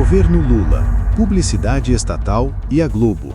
Governo Lula, publicidade estatal e a Globo.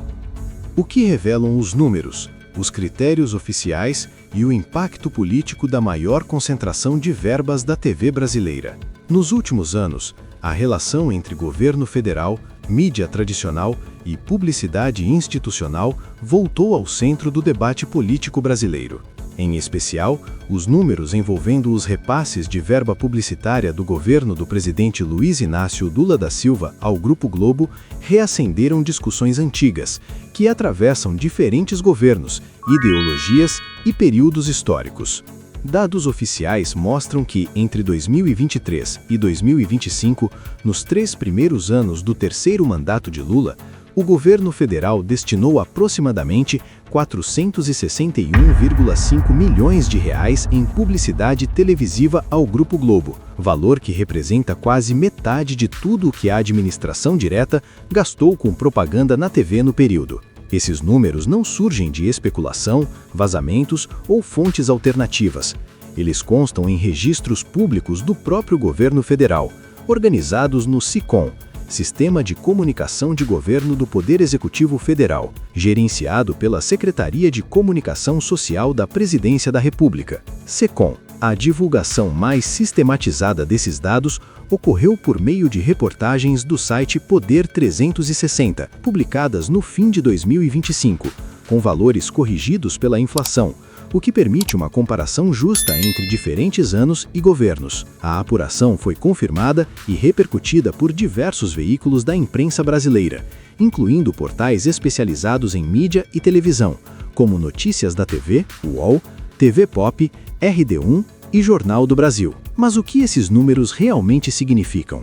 O que revelam os números, os critérios oficiais e o impacto político da maior concentração de verbas da TV brasileira? Nos últimos anos, a relação entre governo federal, mídia tradicional e publicidade institucional voltou ao centro do debate político brasileiro. Em especial, os números envolvendo os repasses de verba publicitária do governo do presidente Luiz Inácio Lula da Silva ao Grupo Globo reacenderam discussões antigas, que atravessam diferentes governos, ideologias e períodos históricos. Dados oficiais mostram que, entre 2023 e 2025, nos 3 primeiros anos do terceiro mandato de Lula, o governo federal destinou aproximadamente 461,5 milhões de reais em publicidade televisiva ao Grupo Globo, valor que representa quase metade de tudo o que a administração direta gastou com propaganda na TV no período. Esses números não surgem de especulação, vazamentos ou fontes alternativas. Eles constam em registros públicos do próprio governo federal, organizados no SICOM, Sistema de Comunicação de Governo do Poder Executivo Federal, gerenciado pela Secretaria de Comunicação Social da Presidência da República, SECOM. A divulgação mais sistematizada desses dados ocorreu por meio de reportagens do site Poder 360, publicadas no fim de 2025, com valores corrigidos pela inflação, o que permite uma comparação justa entre diferentes anos e governos. A apuração foi confirmada e repercutida por diversos veículos da imprensa brasileira, incluindo portais especializados em mídia e televisão, como Notícias da TV, UOL, TV Pop, RD1 e Jornal do Brasil. Mas o que esses números realmente significam?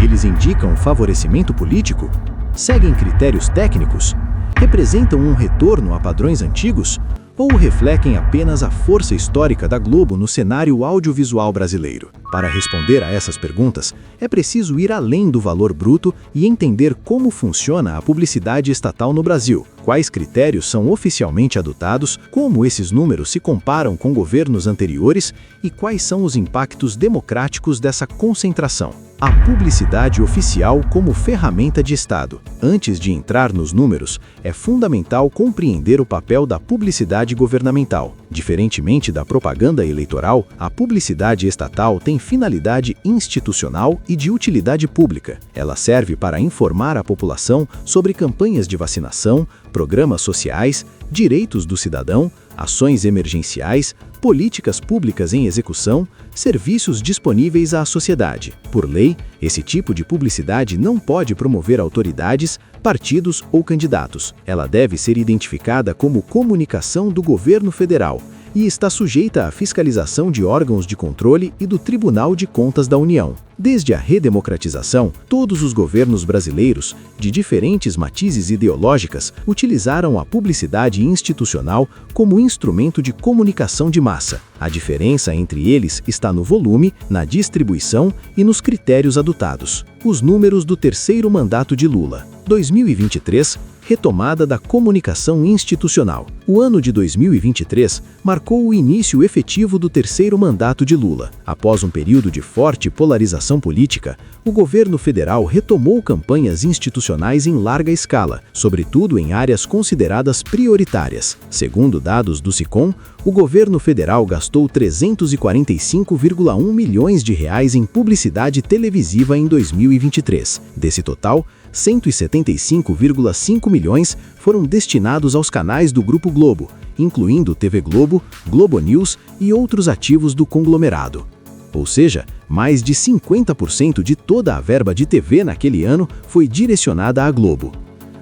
Eles indicam favorecimento político? Seguem critérios técnicos? Representam um retorno a padrões antigos? Ou refletem apenas a força histórica da Globo no cenário audiovisual brasileiro? Para responder a essas perguntas, é preciso ir além do valor bruto e entender como funciona a publicidade estatal no Brasil, quais critérios são oficialmente adotados, como esses números se comparam com governos anteriores e quais são os impactos democráticos dessa concentração. A publicidade oficial como ferramenta de Estado. Antes de entrar nos números, é fundamental compreender o papel da publicidade governamental. Diferentemente da propaganda eleitoral, a publicidade estatal tem finalidade institucional e de utilidade pública. Ela serve para informar a população sobre campanhas de vacinação, programas sociais, direitos do cidadão, ações emergenciais, políticas públicas em execução, serviços disponíveis à sociedade. Por lei, esse tipo de publicidade não pode promover autoridades, partidos ou candidatos. Ela deve ser identificada como comunicação do governo federal e está sujeita à fiscalização de órgãos de controle e do Tribunal de Contas da União. Desde a redemocratização, todos os governos brasileiros, de diferentes matizes ideológicas, utilizaram a publicidade institucional como instrumento de comunicação de massa. A diferença entre eles está no volume, na distribuição e nos critérios adotados. Os números do terceiro mandato de Lula. 2023, retomada da comunicação institucional. O ano de 2023 marcou o início efetivo do terceiro mandato de Lula. Após um período de forte polarização política, o governo federal retomou campanhas institucionais em larga escala, sobretudo em áreas consideradas prioritárias. Segundo dados do SICOM, o governo federal gastou 345,1 milhões de reais em publicidade televisiva em 2023. Desse total, 175,5 milhões foram destinados aos canais do Grupo Globo, incluindo TV Globo, Globo News e outros ativos do conglomerado. Ou seja, mais de 50% de toda a verba de TV naquele ano foi direcionada à Globo.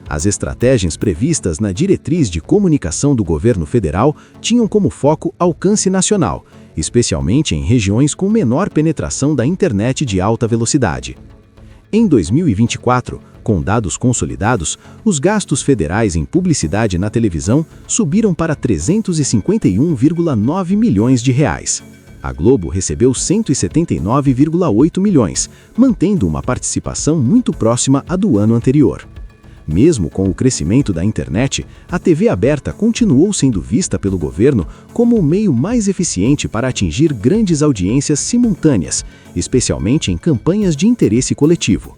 As estratégias previstas na diretriz de comunicação do governo federal tinham como foco alcance nacional, especialmente em regiões com menor penetração da internet de alta velocidade. Em 2024, com dados consolidados, os gastos federais em publicidade na televisão subiram para 351,9 milhões de reais. A Globo recebeu 179,8 milhões, mantendo uma participação muito próxima à do ano anterior. Mesmo com o crescimento da internet, a TV aberta continuou sendo vista pelo governo como o meio mais eficiente para atingir grandes audiências simultâneas, especialmente em campanhas de interesse coletivo.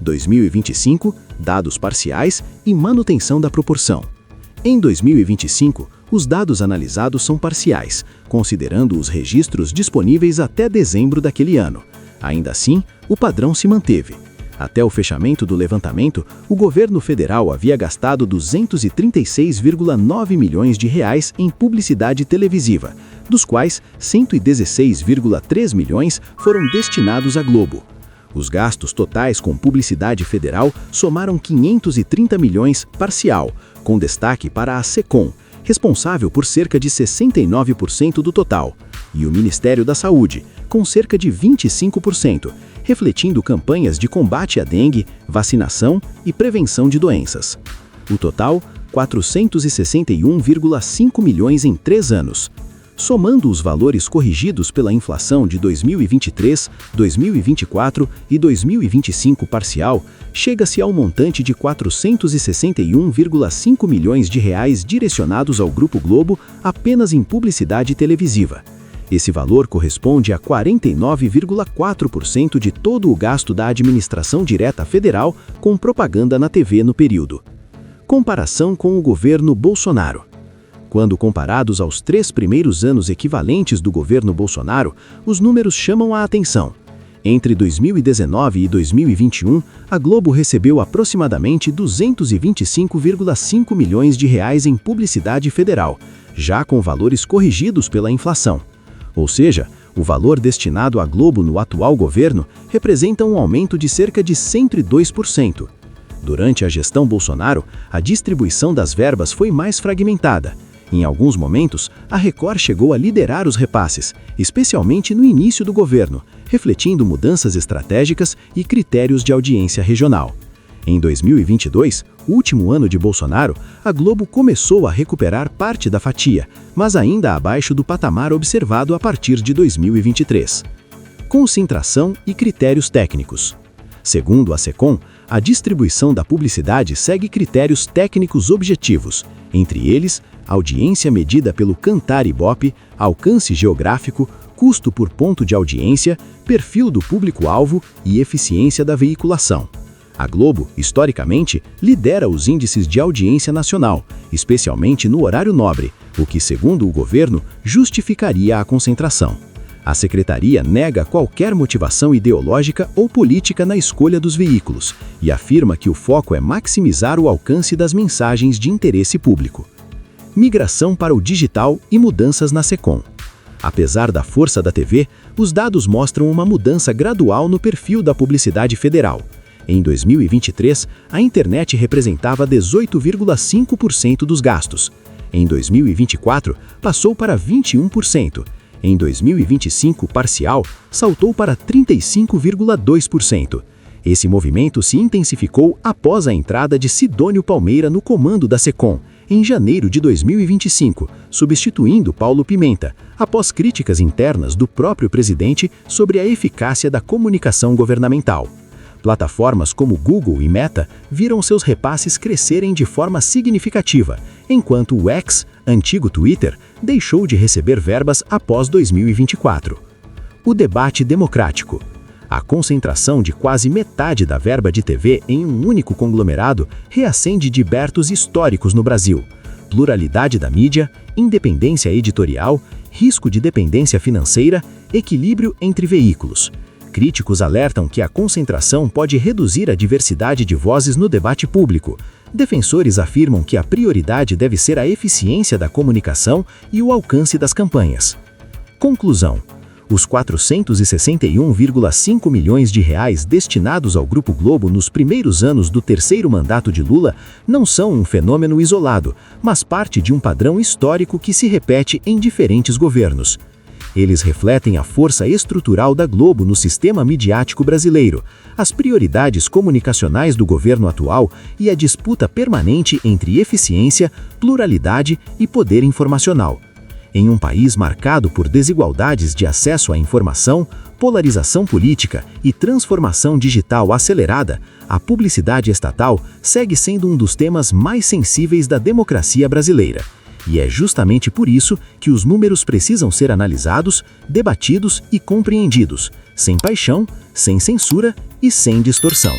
2025, dados parciais e manutenção da proporção. Em 2025, os dados analisados são parciais, considerando os registros disponíveis até dezembro daquele ano. Ainda assim, o padrão se manteve. Até o fechamento do levantamento, o governo federal havia gastado R$ 236,9 milhões em publicidade televisiva, dos quais R$ 116,3 milhões foram destinados à Globo. Os gastos totais com publicidade federal somaram R$ 530 milhões parcial, com destaque para a SECOM, responsável por cerca de 69% do total, e o Ministério da Saúde, com cerca de 25%, refletindo campanhas de combate à dengue, vacinação e prevenção de doenças. O total, R$ 461,5 milhões em 3 anos. Somando os valores corrigidos pela inflação de 2023, 2024 e 2025 parcial, chega-se ao montante de R$ 461,5 milhões direcionados ao Grupo Globo apenas em publicidade televisiva. Esse valor corresponde a 49,4% de todo o gasto da administração direta federal com propaganda na TV no período. Comparação com o governo Bolsonaro. Quando comparados aos 3 primeiros anos equivalentes do governo Bolsonaro, os números chamam a atenção. Entre 2019 e 2021, a Globo recebeu aproximadamente R$ 225,5 milhões em publicidade federal, já com valores corrigidos pela inflação. Ou seja, o valor destinado à Globo no atual governo representa um aumento de cerca de 102%. Durante a gestão Bolsonaro, a distribuição das verbas foi mais fragmentada. Em alguns momentos, a Record chegou a liderar os repasses, especialmente no início do governo, refletindo mudanças estratégicas e critérios de audiência regional. Em 2022, o último ano de Bolsonaro, a Globo começou a recuperar parte da fatia, mas ainda abaixo do patamar observado a partir de 2023. Concentração e critérios técnicos. Segundo a SECOM, a distribuição da publicidade segue critérios técnicos objetivos, entre eles, audiência medida pelo Kantar Ibope, alcance geográfico, custo por ponto de audiência, perfil do público-alvo e eficiência da veiculação. A Globo, historicamente, lidera os índices de audiência nacional, especialmente no horário nobre, o que, segundo o governo, justificaria a concentração. A secretaria nega qualquer motivação ideológica ou política na escolha dos veículos e afirma que o foco é maximizar o alcance das mensagens de interesse público. Migração para o digital e mudanças na SECOM. Apesar da força da TV, os dados mostram uma mudança gradual no perfil da publicidade federal. Em 2023, a internet representava 18,5% dos gastos. Em 2024, passou para 21%. Em 2025, parcial, saltou para 35,2%. Esse movimento se intensificou após a entrada de Sidônio Palmeira no comando da SECOM, em janeiro de 2025, substituindo Paulo Pimenta, após críticas internas do próprio presidente sobre a eficácia da comunicação governamental. Plataformas como Google e Meta viram seus repasses crescerem de forma significativa, enquanto o X, antigo Twitter, deixou de receber verbas após 2024. O debate democrático. A concentração de quase metade da verba de TV em um único conglomerado reacende libertos históricos no Brasil: pluralidade da mídia, independência editorial, risco de dependência financeira, equilíbrio entre veículos. Críticos alertam que a concentração pode reduzir a diversidade de vozes no debate público. Defensores afirmam que a prioridade deve ser a eficiência da comunicação e o alcance das campanhas. Conclusão: os R$ 461,5 milhões destinados ao Grupo Globo nos primeiros anos do terceiro mandato de Lula não são um fenômeno isolado, mas parte de um padrão histórico que se repete em diferentes governos. Eles refletem a força estrutural da Globo no sistema midiático brasileiro, as prioridades comunicacionais do governo atual e a disputa permanente entre eficiência, pluralidade e poder informacional. Em um país marcado por desigualdades de acesso à informação, polarização política e transformação digital acelerada, a publicidade estatal segue sendo um dos temas mais sensíveis da democracia brasileira. E é justamente por isso que os números precisam ser analisados, debatidos e compreendidos, sem paixão, sem censura e sem distorção.